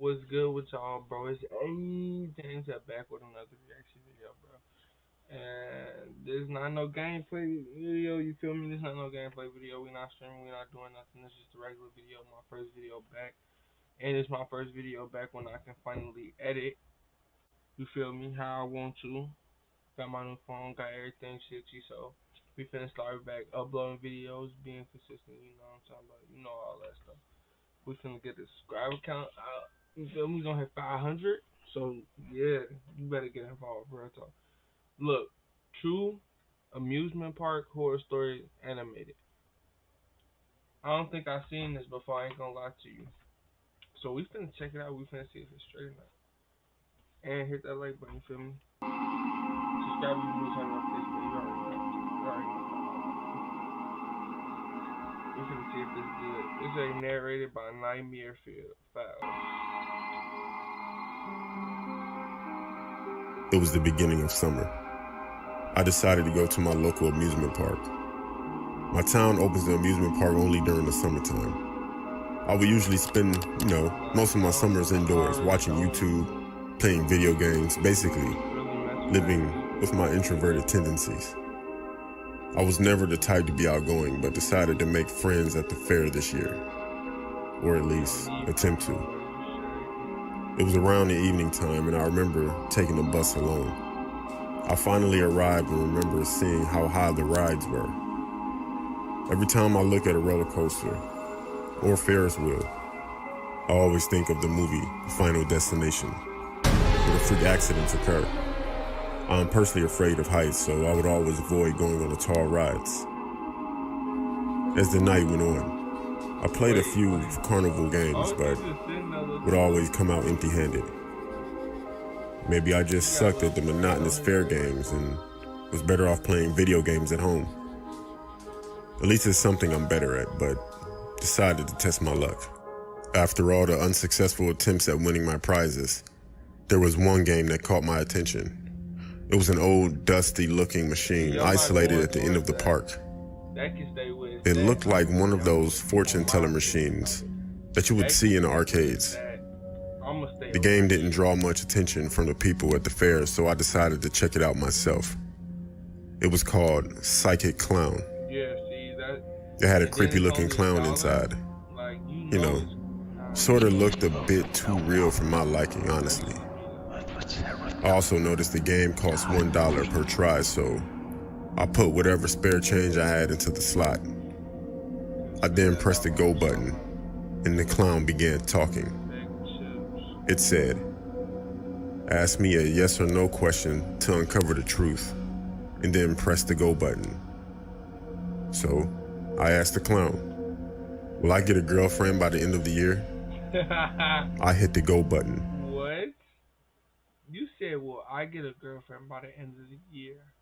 What's good with y'all, bro? It's James back with another reaction video, bro. And there's not no gameplay video, you feel me? There's not no gameplay video. We not streaming, we not doing nothing. It's just a regular video, my first video back. And it's my first video back when I can finally edit. You feel me? How I want to. Got my new phone, got everything shitty, so we finna start back uploading videos, being consistent, you know what I'm talking about. You know all that stuff. We finna get the subscriber count out. You feel me? We gonna hit 500. So yeah, you better get involved, bro. Talk. Look, true amusement park horror story animated. I don't think I've seen this before. I ain't gonna lie to you. So we finna check it out. We finna see if it's straight or not. And hit that like button. You feel me? Subscribe if you turn on Facebook. You already know. You already know. We finna see if this good. This ain't narrated by Nightmare Files. It was the beginning of summer. I decided to go to my local amusement park. My town opens the amusement park only during the summertime. I would usually spend, most of my summers indoors, watching YouTube, playing video games, basically living with my introverted tendencies. I was never the type to be outgoing, but decided to make friends at the fair this year, or at least attempt to. It was around the evening time, and I remember taking the bus alone. I finally arrived and remember seeing how high the rides were. Every time I look at a roller coaster or Ferris wheel, I always think of the movie Final Destination, where the freak accidents occur. I'm personally afraid of heights, so I would always avoid going on the tall rides. As the night went on, I played a few carnival games, but would always come out empty-handed. Maybe I just sucked at the monotonous fair games and was better off playing video games at home. At least it's something I'm better at, but decided to test my luck. After all the unsuccessful attempts at winning my prizes, there was one game that caught my attention. It was an old, dusty-looking machine isolated at the end of the park. It looked like one of those fortune-teller machines that you would see in the arcades. The game didn't draw much attention from the people at the fair, so I decided to check it out myself. It was called Psychic Clown. It had a creepy-looking clown inside. Sort of looked a bit too real for my liking, honestly. I also noticed the game cost $1 per try, so I put whatever spare change I had into the slot. I then pressed the go button, and the clown began talking. It said, "Ask me a yes or no question to uncover the truth, and then press the go button." So, I asked the clown, "Will I get a girlfriend by the end of the year?" I hit the go button. What? You said, "Will I get a girlfriend by the end of the year?"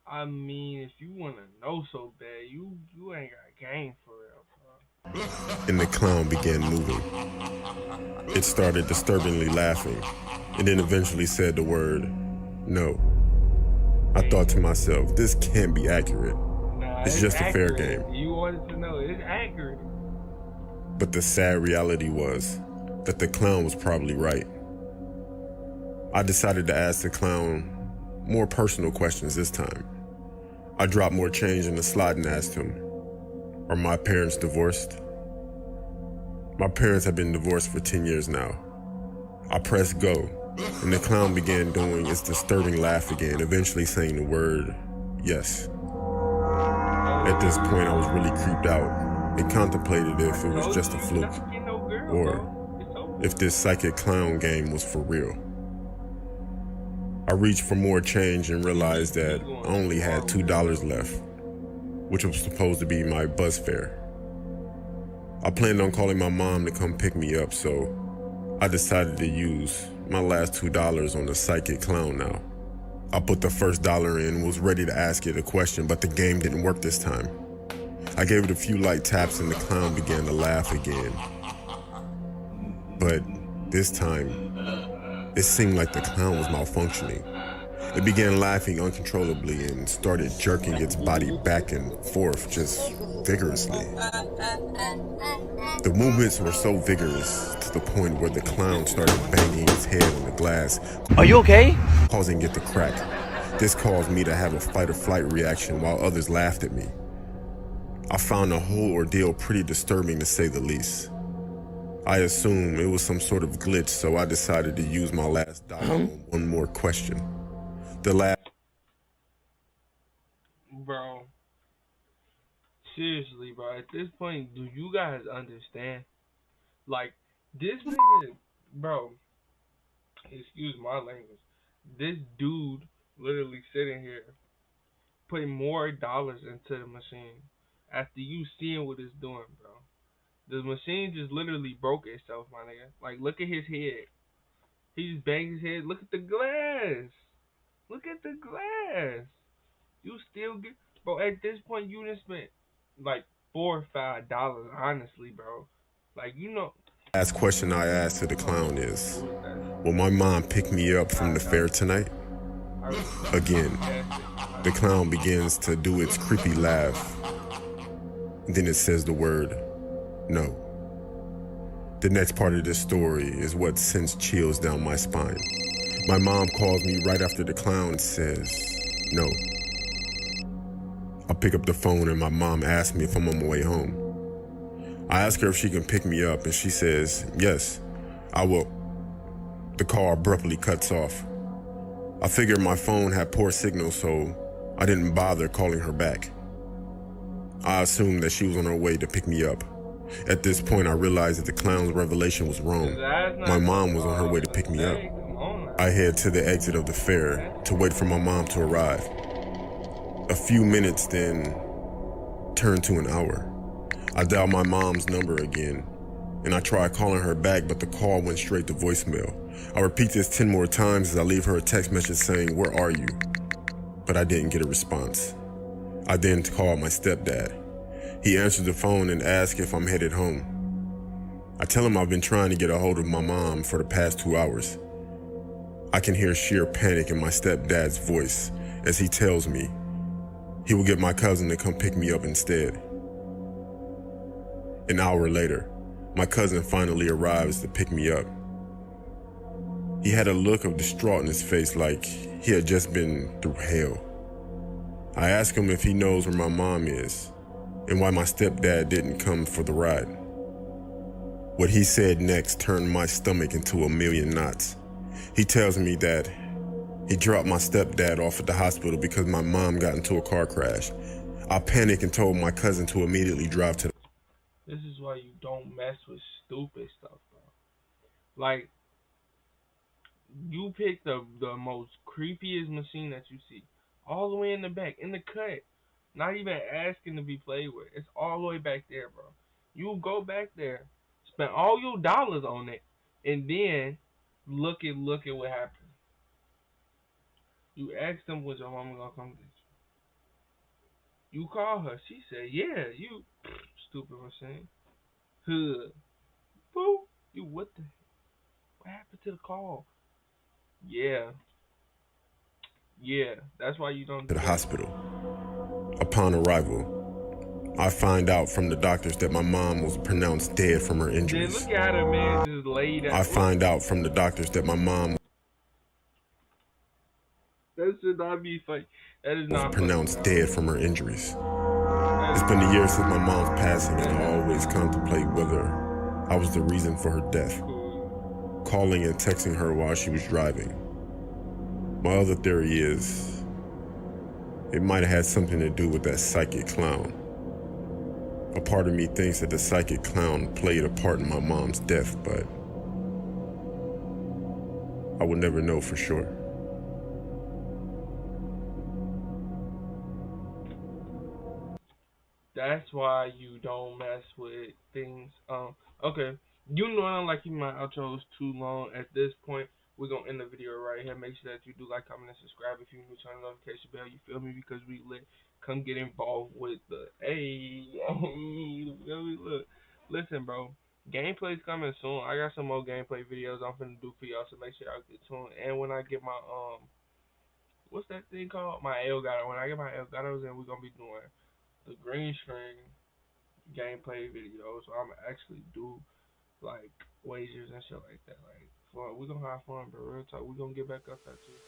I mean, if you want to know so bad, you ain't got game for real, bro. And the clown began moving. It started disturbingly laughing, and then eventually said the word, "No." I thought to myself, this can't be accurate. It's just a fair game. You wanted to know, it's accurate. But the sad reality was that the clown was probably right. I decided to ask the clown more personal questions this time. I dropped more change in the slot and asked him, "Are my parents divorced?" My parents have been divorced for 10 years now. I pressed go, and the clown began doing its disturbing laugh again, eventually saying the word, "Yes." At this point, I was really creeped out and contemplated if it was just a fluke, or if this psychic clown game was for real. I reached for more change and realized that I only had $2 left, which was supposed to be my bus fare. I planned on calling my mom to come pick me up, so I decided to use my last $2 on the psychic clown now. I put the first dollar in and was ready to ask it a question, but the game didn't work this time. I gave it a few light taps and the clown began to laugh again. But this time, it seemed like the clown was malfunctioning. It began laughing uncontrollably and started jerking its body back and forth just vigorously. The movements were so vigorous to the point where the clown started banging his head on the glass. Are you okay? Causing it to crack. This caused me to have a fight or flight reaction while others laughed at me. I found the whole ordeal pretty disturbing to say the least. I assumed it was some sort of glitch, so I decided to use my last dollar on one more question. The last Bro, seriously, bro. At this point, do you guys understand? Like, this nigga, bro. Excuse my language. This dude literally sitting here putting more dollars into the machine after you seeing what it's doing, bro. The machine just literally broke itself, my nigga. Like, look at his head. He just banged his head. Look at the glass. Look at the glass. You still get, bro. At this point, you done spent like $4 or $5, honestly, bro. Like, you know. last question I asked to the clown What is, was that? will my mom pick me up from the fair tonight? Again, the clown begins to do its creepy laugh. Then it says the word, no. The next part of this story is what sends chills down my spine. My mom calls me right after the clown says, no. I pick up the phone and my mom asks me if I'm on my way home. I ask her if she can pick me up and she says, yes, I will. The call abruptly cuts off. I figured my phone had poor signal, so I didn't bother calling her back. I assumed that she was on her way to pick me up. At this point, I realized that the clown's revelation was wrong. My mom was on her way to pick me up. Hey, come on now. I head to the exit of the fair to wait for my mom to arrive. A few minutes then turned to an hour. I dial my mom's number again, and I try calling her back, but the call went straight to voicemail. I repeat this 10 more times as I leave her a text message saying, where are you? But I didn't get a response. I then called my stepdad. He answered the phone and asked if I'm headed home. I tell him I've been trying to get a hold of my mom for the past 2 hours. I can hear sheer panic in my stepdad's voice as he tells me he will get my cousin to come pick me up instead. An hour later, my cousin finally arrives to pick me up. He had a look of distraught in his face, like he had just been through hell. I ask him if he knows where my mom is and why my stepdad didn't come for the ride. What he said next turned my stomach into a million knots. He tells me that he dropped my stepdad off at the hospital because my mom got into a car crash. I panicked and told my cousin to immediately drive to the This is why you don't mess with stupid stuff, bro. Like, you pick the most creepiest machine that you see, all the way in the back, in the cut, not even asking to be played with. It's all the way back there, bro. You go back there, spend all your dollars on it, and then look at what happened. You ask them, was your mama gonna come get you? You call her. She said, yeah. You stupid machine. Hood. Boo. You what the? What happened to the call? Yeah. Yeah. That's why you don't do that. hospital. Upon arrival, I find out from the doctors that my mom was pronounced dead from her Then injuries. look at how the man just laid out. I find out from the doctors that my mom That should not be funny. That is was not pronounced funny, dead from her injuries. It's been a year since my mom's passing, and I always contemplate whether I was the reason for her death, cool. calling and texting her while she was driving. My other theory is it might have had something to do with that psychic clown. A part of me thinks that the psychic clown played a part in my mom's death, but I will never know for sure. That's why you don't mess with things. Okay. You know I don't like keeping my outros too long. At this point, we're gonna end the video right here. Make sure that you do like, comment, and subscribe if you're new. Turn the notification bell. You feel me? Because we lit. Come get involved with the you feel me? Look, listen, bro. Gameplay's coming soon. I got some more gameplay videos I'm finna do for y'all, so make sure y'all get tuned. And when I get my what's that thing called? My Elgato. When I get my Elgatos in, we're gonna be doing the green screen gameplay videos. So I'm actually do like wagers and shit like that. Like, for we gonna have fun, bro. Real talk, we gonna get back up there too.